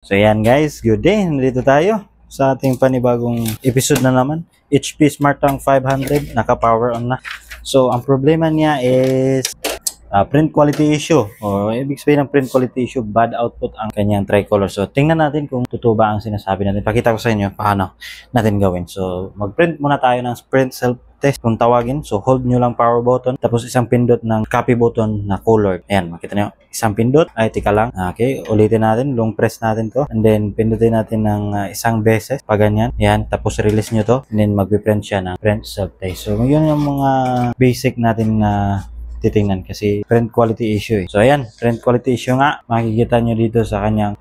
So yan guys, good day. Nandito tayo sa ating panibagong episode na naman. HP Smart Tank 500, naka-power on na. So ang problema niya is print quality issue. O ibig sabihin ng print quality issue, bad output ang kanyang tricolor. So tingnan natin kung totoo ba ang sinasabi natin. Pakita ko sa inyo paano natin gawin. So mag-print muna tayo ng print self-test kung tawagin. So hold nyo lang power button, tapos isang pindot ng copy button na colored. Ayan, makita nyo. Isang pindot. Ay, tika lang. Okay, ulitin natin. Long press natin to. And then, pindutin natin ng isang beses. Pag ganyan. Yan. Tapos, release nyo to. And then, magpiprint siya ng print self-test. So, yun yung mga basic natin na titingnan kasi print quality issue eh. So, ayan. Print quality issue nga. Makikita nyo dito sa kanyang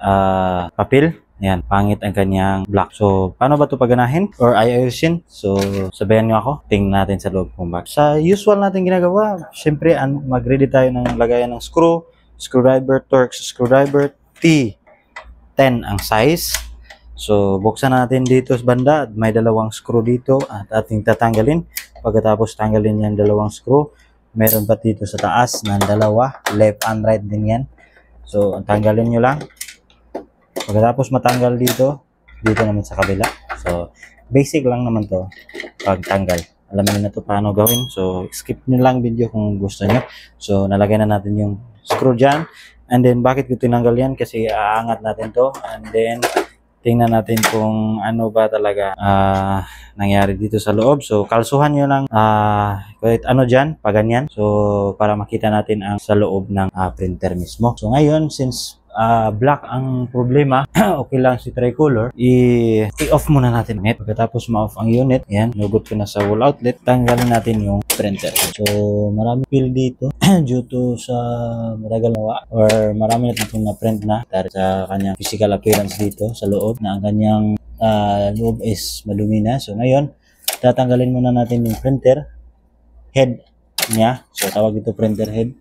papel. Ayan, pangit ang kanyang block. So, paano ba ito paganahin or ayusin? So, sabayan nyo ako. Tingnan natin sa loob kung bakit. Sa usual natin ginagawa, syempre, mag-ready tayo ng lagayan ng screwdriver, Torx screwdriver, T10 ang size. So, buksan natin dito sa banda. May dalawang screw dito at ating tatanggalin. Pagkatapos tanggalin yung dalawang screw, meron pa dito sa taas ng dalawa. Left and right din yan. So, tanggalin nyo lang. Pagkatapos matanggal dito naman sa kabila. So, basic lang naman to pagtanggal. Alam niyo na to paano gawin. So, skip nyo lang video kung gusto nyo. So, nalagay na natin yung screw dyan. And then, bakit ko tinanggal yan? Kasi aangat natin to. And then, tingnan natin kung ano ba talaga nangyari dito sa loob. So, kalsuhan nyo lang kahit ano dyan, pa ganyan. So, para makita natin ang sa loob ng printer mismo. So, ngayon, since black ang problema, okay lang si tricolor, i-off muna natin ulit. Pagkatapos ma-off ang unit, yan, nugot ko na sa wall outlet, tanggalin natin yung printer. So, marami fill dito due to sa matagal nawa or marami na itong na-print na dahil sa kanyang physical appearance dito sa loob na ang kanyang loob is madumi na. So, ngayon, tatanggalin muna natin yung printer head niya. So, tawag ito printer head.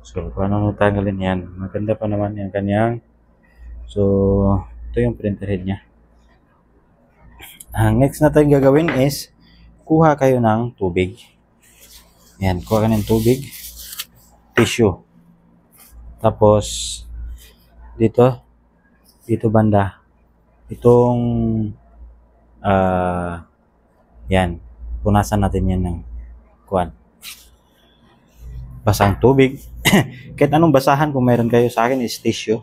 So, paano natanggalin yan? Maganda pa naman yung kanyang. So, ito yung printer head niya. Ang next natin gagawin is, kuha kayo ng tubig. Yan, kuha ka ng tubig. Tissue. Tapos, dito banda. Itong, yan, punasan natin yan ng kuwan. Basang tubig. Kahit anong basahan kung meron kayo, sa akin is tissue.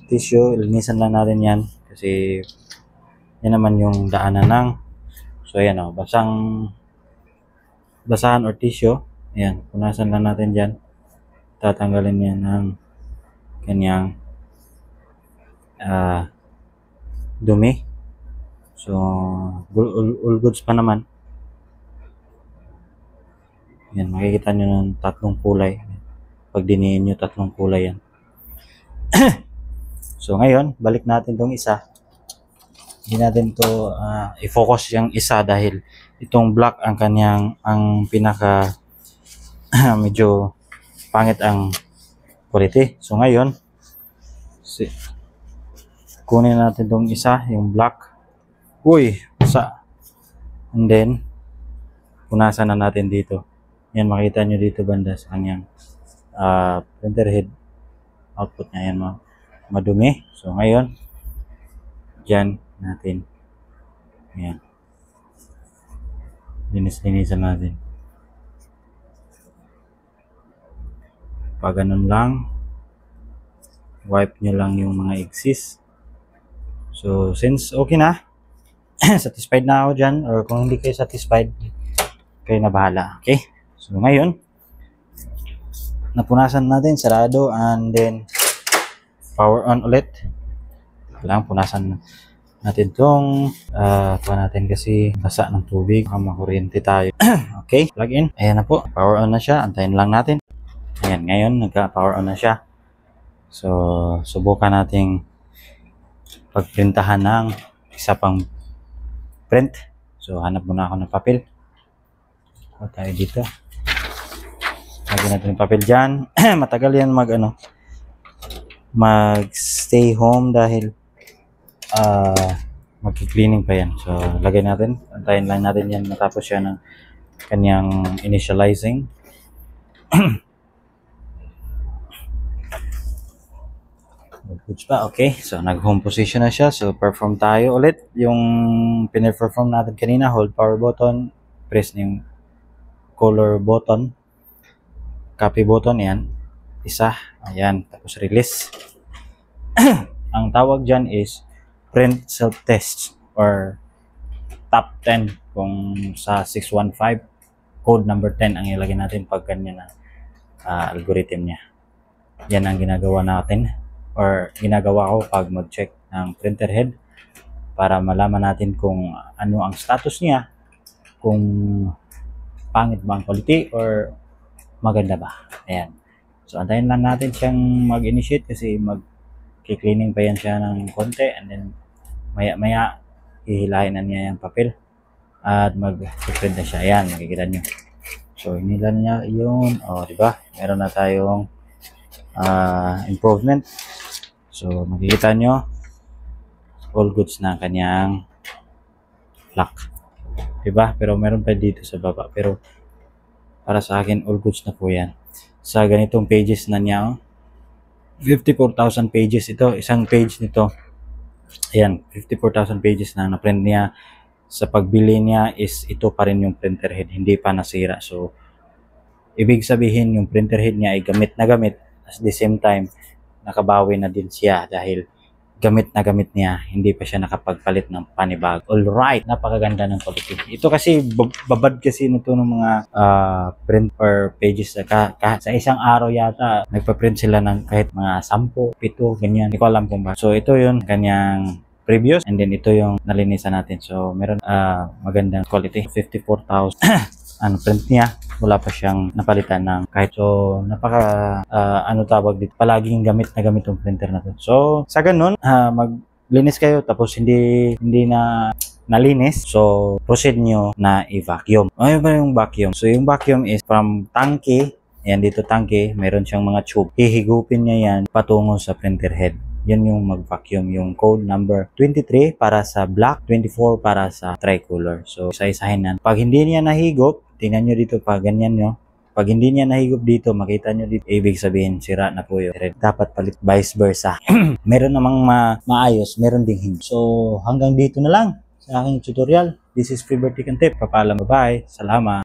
Tissue, linisan lang natin yan. Kasi, yan naman yung daanan ng, so ayan o, basahan or tissue. Ayan, punasan lang natin dyan. Tatanggalin yan ng kanyang dumi. So, all goods pa naman. Yan, makikita nyo ng tatlong kulay. Pag diniin nyo, tatlong kulay yan. So, ngayon, balik natin tong isa. Hindi natin to i-focus yung isa dahil itong black ang kanyang, ang pinaka medyo pangit ang quality. So, ngayon, kunin natin tong isa, yung black. Uy, isa. And then, punasan na natin dito. Yan, makita nyo dito banda sa kanyang printer head output niya. Yan, madumi. So, ngayon, dyan natin. Yan. Linis-linisan natin. Pag ganun lang, wipe nyo lang yung mga excess. So, since okay na, satisfied na ako dyan, or kung hindi kayo satisfied, kayo na bahala. Okay? So, ngayon, napunasan natin, sarado, and then, power on ulit. Kailangan punasan natin itong, natin kasi basa ng tubig, baka makuryente tayo. Okay, plug in. Ayan na po, power on na siya, antayin lang natin. Ayan, ngayon, nagka-power on na siya. So, subukan nating pagprintahan ng isa pang print. So, hanap muna ako ng papel. O tayo dito. Lagyan natin yung papel dyan. Matagal yan mag-stay home dahil mag-cleaning pa yan. So, lagay natin. Antayin lang natin yan matapos siya ng kanyang Goods pa, okay. So, nag-home position na siya. So, perform tayo ulit. Yung pine-perform natin kanina, hold power button, press yung color button, copy button, yan. Isa, ayan. Tapos release. Ang tawag dyan is print self-test or top 10 kung sa 615. Code number 10 ang ilagay natin pag ganyan na algorithm niya. Yan ang ginagawa natin or ginagawa ko pag mag-check ng printer head para malaman natin kung ano ang status niya, kung pangit ba ang quality or maganda ba. Ayan. So, antayin lang natin siyang mag-initiate kasi mag-cleaning pa yan siya ng konti and then maya-maya hihilahin na niya yung papel at mag-print na siya. Ayan, makikita nyo. So, hinilan niya yun. O, diba? Meron na tayong improvement. So, makikita nyo all goods na kanyang lock. Diba? Pero meron pa dito sa baba. Pero para sa akin, all goods na po yan. Sa ganitong pages na niya, 54,000 pages ito. Isang page nito. Ayan, 54,000 pages na na-print niya. Sa pagbili niya is ito pa rin yung printer head. Hindi pa nasira. So, ibig sabihin yung printer head niya ay gamit na gamit. At the same time, nakabawi na din siya dahil gamit na gamit niya, hindi pa siya nakapagpalit ng panibago. Alright, napakaganda ng quality. Ito kasi, babad kasi nito ng mga print or pages. Sa isang araw yata, nagpa-print sila ng kahit mga 10, 7, ganyan. Hindi ko alam kung ba. So, ito yun, kanyang previous. And then, ito yung nalinisan natin. So, meron magandang quality. 54,000 ano print niya, wala pa siyang napalitan ng kahit. So ano tawag dito, palaging gamit na gamit yung printer na to. So sa ganun, maglinis kayo tapos hindi na nalinis, so proceed nyo na i-vacuum. Ano ba yung vacuum? So yung vacuum is from tangke. Ayan, dito tangke, meron siyang mga tube. Hihigupin niya yan patungo sa printer head. Yan yung mag-vacuum. Yung code number 23 para sa black, 24 para sa tricolor. So, isa-isahin na. Pag hindi niya nahigop, tingnan nyo dito pag ganyan nyo. Pag hindi niya nahigop dito, makita nyo dito, ibig sabihin, sira na po yun. Dapat palit vice versa. Meron namang maayos, meron ding hindi. So, hanggang dito na lang sa aking tutorial. This is Free Bird Tick and Tip. Papaalam, bye-bye. Salamat.